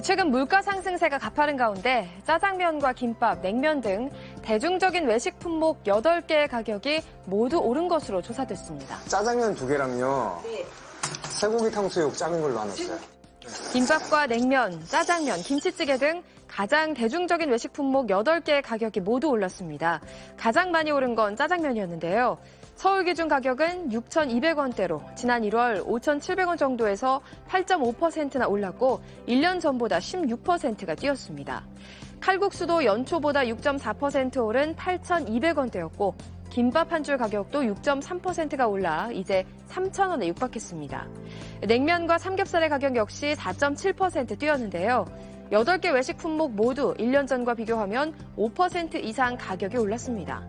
최근 물가 상승세가 가파른 가운데 짜장면과 김밥, 냉면 등 대중적인 외식 품목 8개의 가격이 모두 오른 것으로 조사됐습니다. 짜장면 2개랑요. 쇠고기 탕수육 작은 걸로 하나 주세요. 김밥과 냉면, 짜장면, 김치찌개 등 가장 대중적인 외식 품목 8개의 가격이 모두 올랐습니다. 가장 많이 오른 건 짜장면이었는데요. 서울 기준 가격은 6,200원대로 지난 1월 5,700원 정도에서 8.5%나 올랐고 1년 전보다 16%가 뛰었습니다. 칼국수도 연초보다 6.4% 오른 8,200원대였고 김밥 한 줄 가격도 6.3%가 올라 이제 3,000원에 육박했습니다. 냉면과 삼겹살의 가격 역시 4.7% 뛰었는데요. 8개 외식 품목 모두 1년 전과 비교하면 5% 이상 가격이 올랐습니다.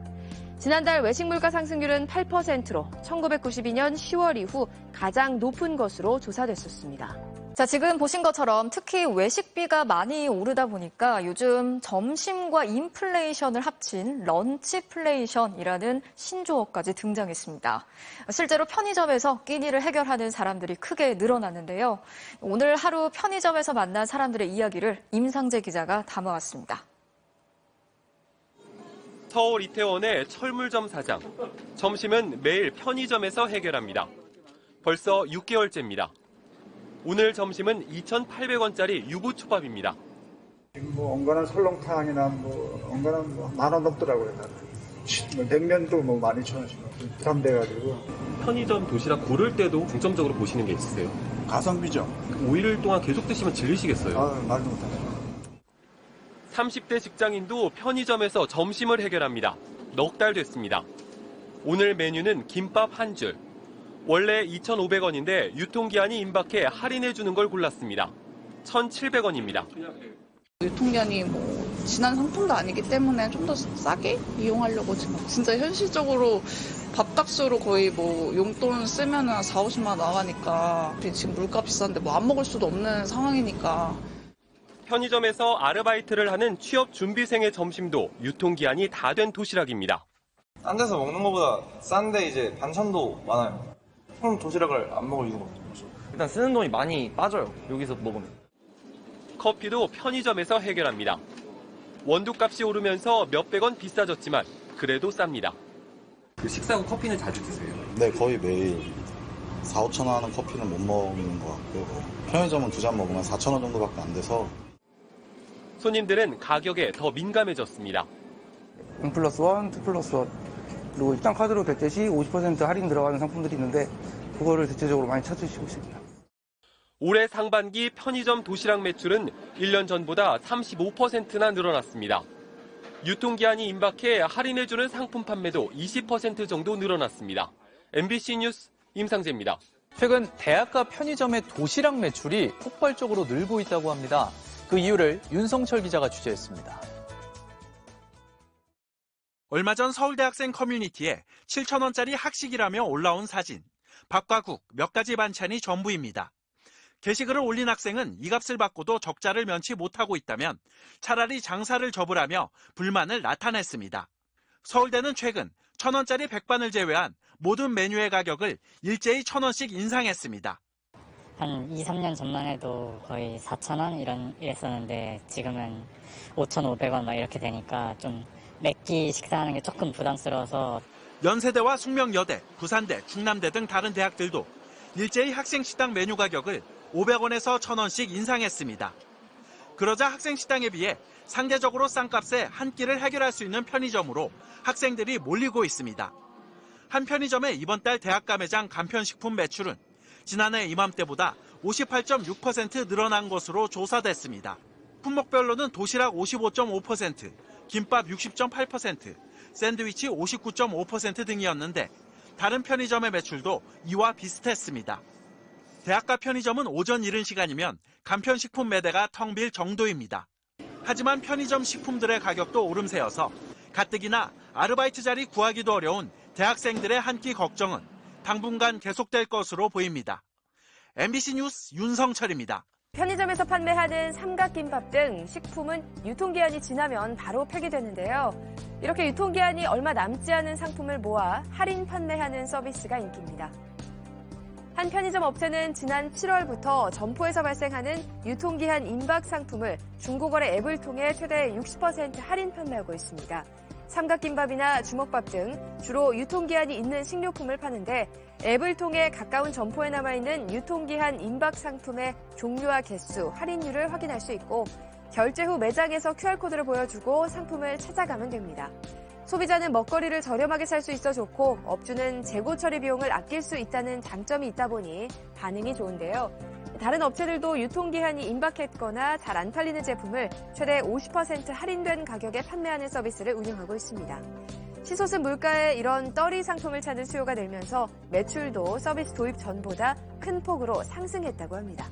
지난달 외식 물가 상승률은 8%로 1992년 10월 이후 가장 높은 것으로 조사됐었습니다. 자, 지금 보신 것처럼 특히 외식비가 많이 오르다 보니까 요즘 점심과 인플레이션을 합친 런치플레이션이라는 신조어까지 등장했습니다. 실제로 편의점에서 끼니를 해결하는 사람들이 크게 늘어났는데요. 오늘 하루 편의점에서 만난 사람들의 이야기를 임상재 기자가 담아왔습니다. 서울 이태원의 철물점 사장. 점심은 매일 편의점에서 해결합니다. 벌써 6개월째입니다. 오늘 점심은 2,800원짜리 유부초밥입니다. 엉간한 설렁탕이나 엉간한 10,000원 넘더라고요. 냉면도 12,000원씩 부담돼가지고. 편의점 도시락 고를 때도 중점적으로 보시는 게 있으세요? 가성비죠. 5일 동안 계속 드시면 질리시겠어요? 말도 못하죠. 30대 직장인도 편의점에서 점심을 해결합니다. 넉 달 됐습니다. 오늘 메뉴는 김밥 한 줄. 원래 2,500원인데 유통기한이 임박해 할인해주는 걸 골랐습니다. 1,700원입니다. 유통기한이 지난 상품도 아니기 때문에 좀 더 싸게 이용하려고 지금 진짜 현실적으로 밥값으로 거의 용돈 쓰면 한 4, 50만 원 나가니까 지금 물가 비싼데 안 먹을 수도 없는 상황이니까. 편의점에서 아르바이트를 하는 취업 준비생의 점심도 유통기한이 다 된 도시락입니다. 딴 데서 먹는 것보다 싼데 이제 반찬도 많아요. 그럼 도시락을 안 먹을 이유가 없죠. 일단 쓰는 돈이 많이 빠져요. 여기서 먹으면. 커피도 편의점에서 해결합니다. 원두값이 오르면서 몇백 원 비싸졌지만 그래도 쌉니다. 식사 후 커피는 자주 드세요? 네, 거의 매일 4,000~5,000원 하는 커피는 못 먹는 것 같고요. 편의점은 2잔 먹으면 4,000원 정도밖에 안 돼서. 손님들은 가격에 더 민감해졌습니다. 1+1, 2+1. 그리고 입장 카드로 대체 시 50% 할인 들어가는 상품들이 있는데 그거를 대체적으로 많이 찾으시고 있습니다. 올해 상반기 편의점 도시락 매출은 1년 전보다 35%나 늘어났습니다. 유통기한이 임박해 할인해주는 상품 판매도 20% 정도 늘어났습니다. MBC 뉴스 임상재입니다. 최근 대학가 편의점의 도시락 매출이 폭발적으로 늘고 있다고 합니다. 그 이유를 윤성철 기자가 취재했습니다. 얼마 전 서울대학생 커뮤니티에 7,000원짜리 학식이라며 올라온 사진. 밥과 국, 몇 가지 반찬이 전부입니다. 게시글을 올린 학생은 이 값을 받고도 적자를 면치 못하고 있다면 차라리 장사를 접으라며 불만을 나타냈습니다. 서울대는 최근 1,000원짜리 백반을 제외한 모든 메뉴의 가격을 일제히 1,000원씩 인상했습니다. 한 2, 3년 전만 해도 거의 4,000원 이랬었는데 지금은 5,500원 막 이렇게 되니까 좀 매끼 식사하는 게 조금 부담스러워서. 연세대와 숙명여대, 부산대, 충남대 등 다른 대학들도 일제히 학생 식당 메뉴 가격을 500원에서 1,000원씩 인상했습니다. 그러자 학생 식당에 비해 상대적으로 싼 값에 한 끼를 해결할 수 있는 편의점으로 학생들이 몰리고 있습니다. 한 편의점의 이번 달 대학가 매장 간편식품 매출은 지난해 이맘때보다 58.6% 늘어난 것으로 조사됐습니다. 품목별로는 도시락 55.5%, 김밥 60.8%, 샌드위치 59.5% 등이었는데 다른 편의점의 매출도 이와 비슷했습니다. 대학가 편의점은 오전 이른 시간이면 간편식품 매대가 텅 빌 정도입니다. 하지만 편의점 식품들의 가격도 오름세여서 가뜩이나 아르바이트 자리 구하기도 어려운 대학생들의 한 끼 걱정은 당분간 계속될 것으로 보입니다. MBC 뉴스 윤성철입니다. 편의점에서 판매하는 삼각김밥 등 식품은 유통기한이 지나면 바로 폐기되는데요. 이렇게 유통기한이 얼마 남지 않은 상품을 모아 할인 판매하는 서비스가 인기입니다. 한 편의점 업체는 지난 7월부터 점포에서 발생하는 유통기한 임박 상품을 중고거래 앱을 통해 최대 60% 할인 판매하고 있습니다. 삼각김밥이나 주먹밥 등 주로 유통기한이 있는 식료품을 파는데 앱을 통해 가까운 점포에 남아있는 유통기한 임박 상품의 종류와 개수, 할인율을 확인할 수 있고 결제 후 매장에서 QR코드를 보여주고 상품을 찾아가면 됩니다. 소비자는 먹거리를 저렴하게 살 수 있어 좋고 업주는 재고 처리 비용을 아낄 수 있다는 장점이 있다 보니 반응이 좋은데요. 다른 업체들도 유통기한이 임박했거나 잘 안 팔리는 제품을 최대 50% 할인된 가격에 판매하는 서비스를 운영하고 있습니다. 치솟은 물가에 이런 떨이 상품을 찾는 수요가 늘면서 매출도 서비스 도입 전보다 큰 폭으로 상승했다고 합니다.